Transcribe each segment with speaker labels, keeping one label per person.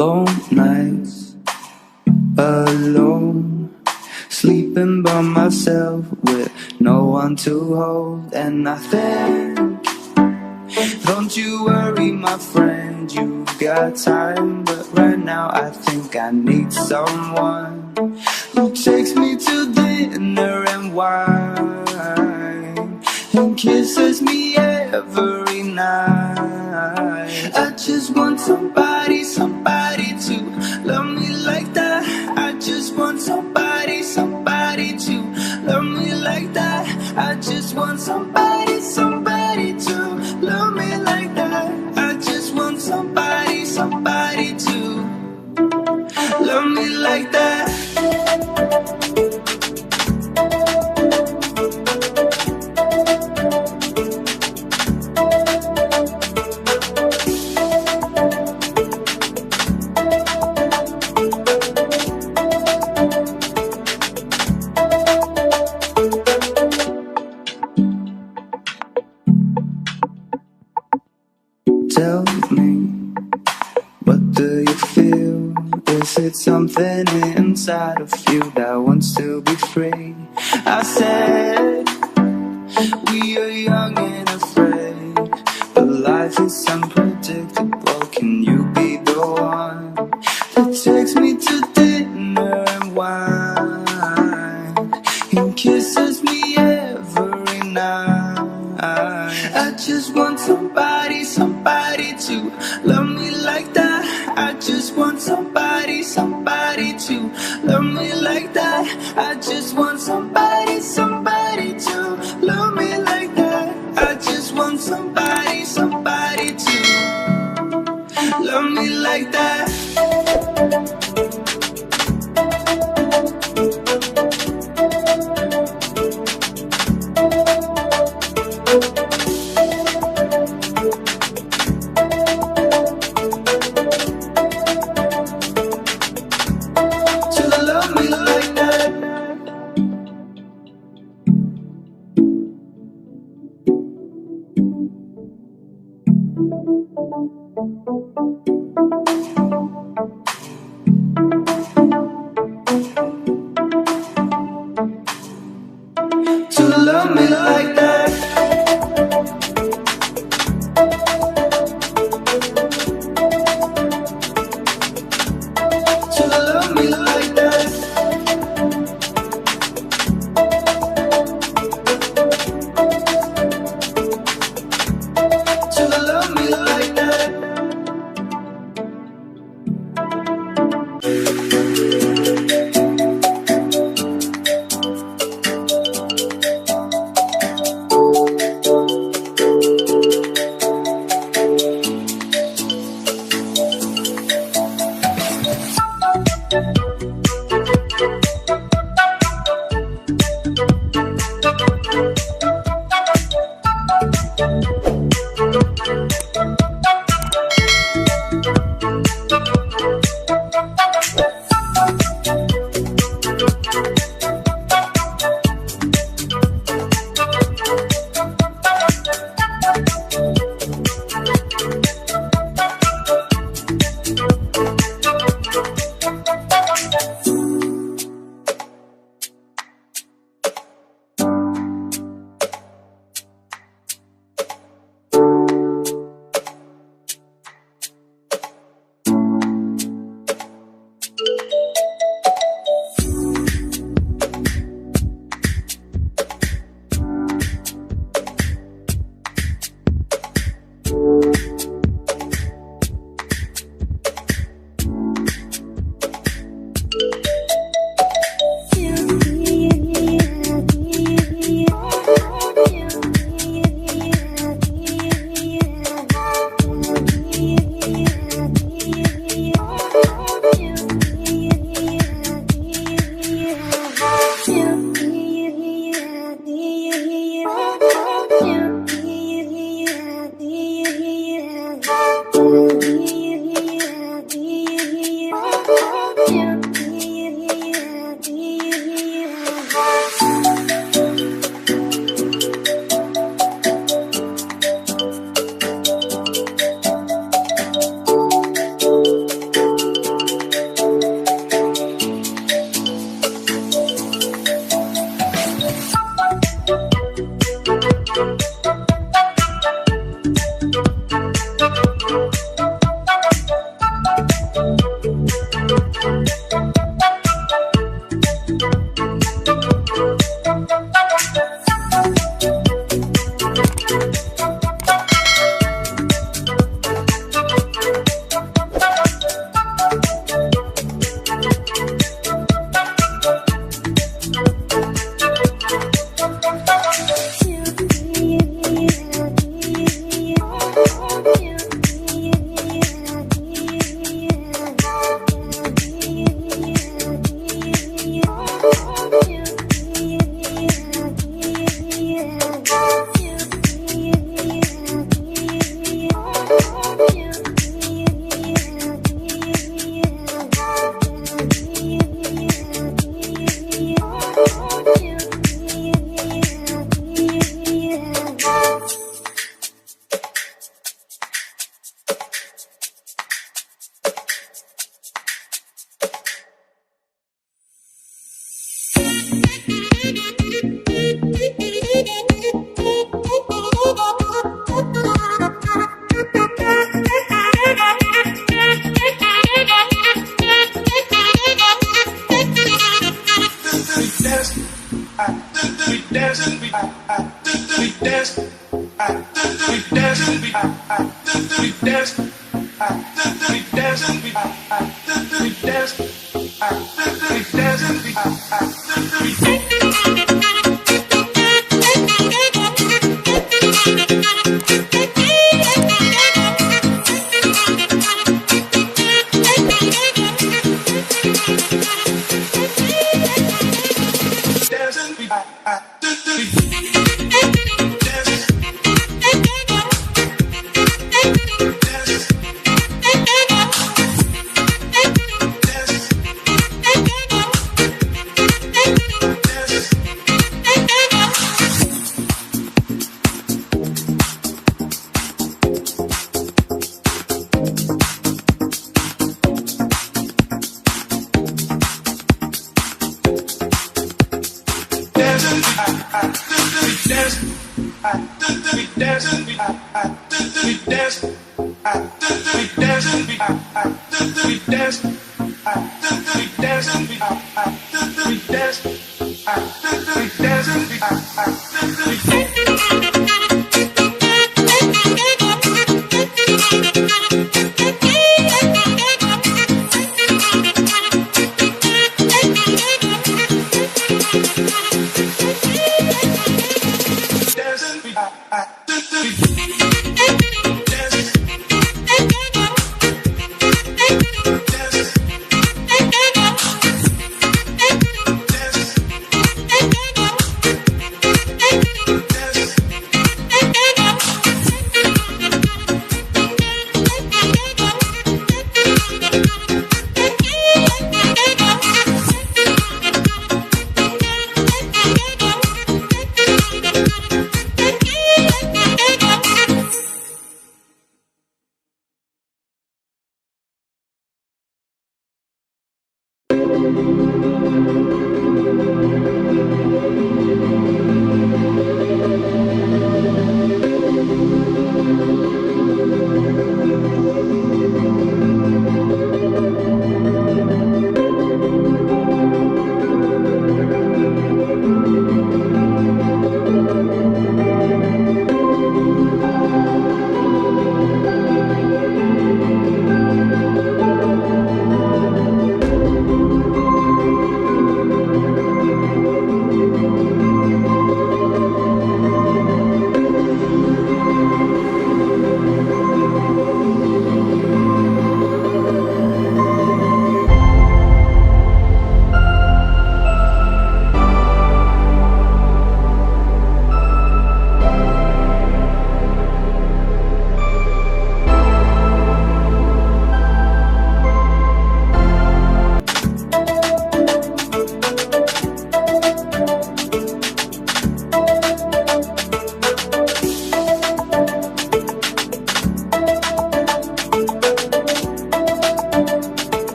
Speaker 1: long nights alone, sleeping by myself with no one to hold. And I think, don't you worry my friend, you've got time. But right now I think I need someone who takes me to dinner and wine and kisses me every night. I just want somebody, somebody to love me like that. I just want somebody, somebody to love me like that. I just want somebody, somebody to love me like that. I just want somebody, somebody to love me like that. Tell me, what do you feel? Is it something inside of you that wants to be free? I said, we are young and afraid, but life is unpredictable. Can you be the one that takes me to dinner and wine and kisses me every night? I just want somebody, somebody to love me like that. I just want somebody, somebody to love me like that. I just want somebody, somebody to love me like that. I just want somebody, somebody to love me like that. To love me like that. To love me like that. To love me like that.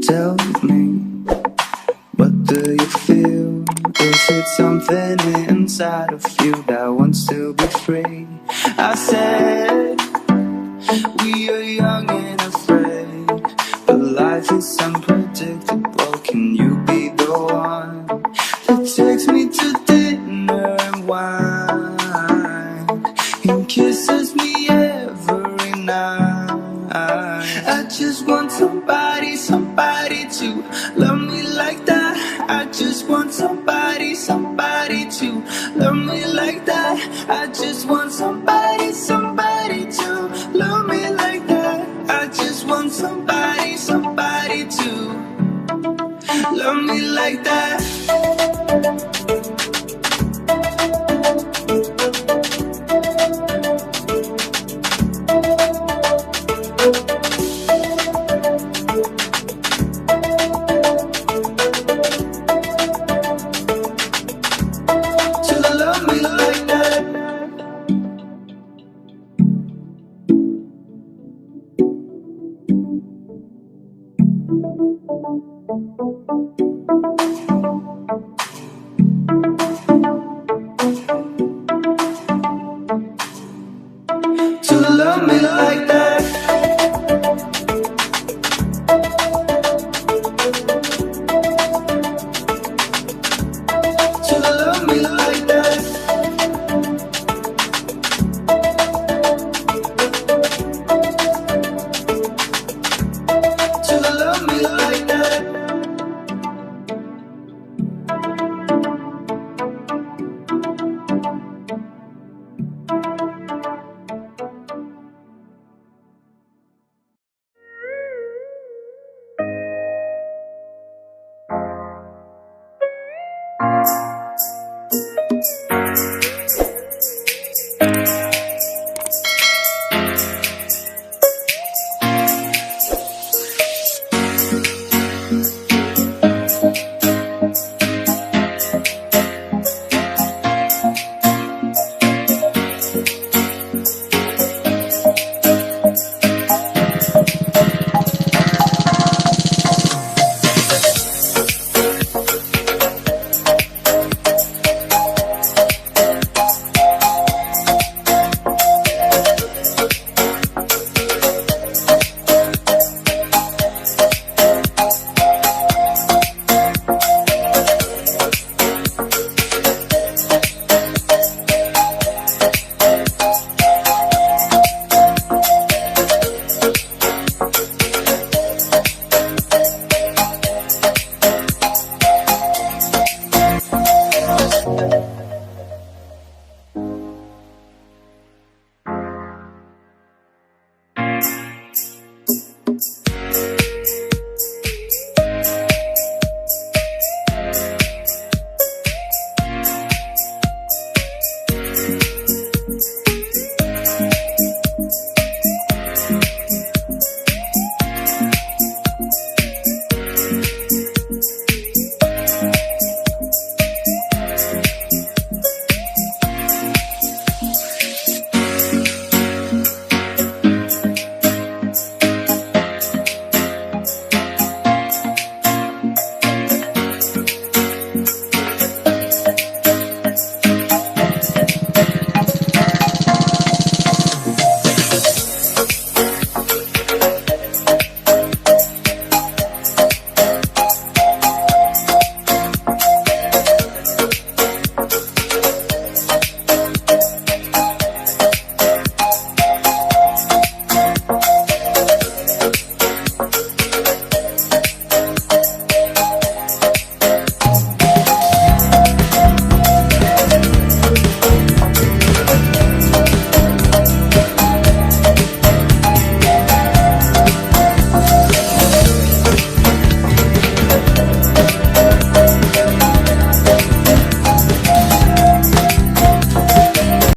Speaker 1: Tell me, what do you feel? Is it something inside of you that wants to be free? I said, we are young and afraid, but life is unpredictable. Can you be the one that takes me to dinner and wine and kisses me every night? I just want somebody to love me like that. I just want somebody to love me like that. I just want somebody to love me like that. I just want somebody to love me like that.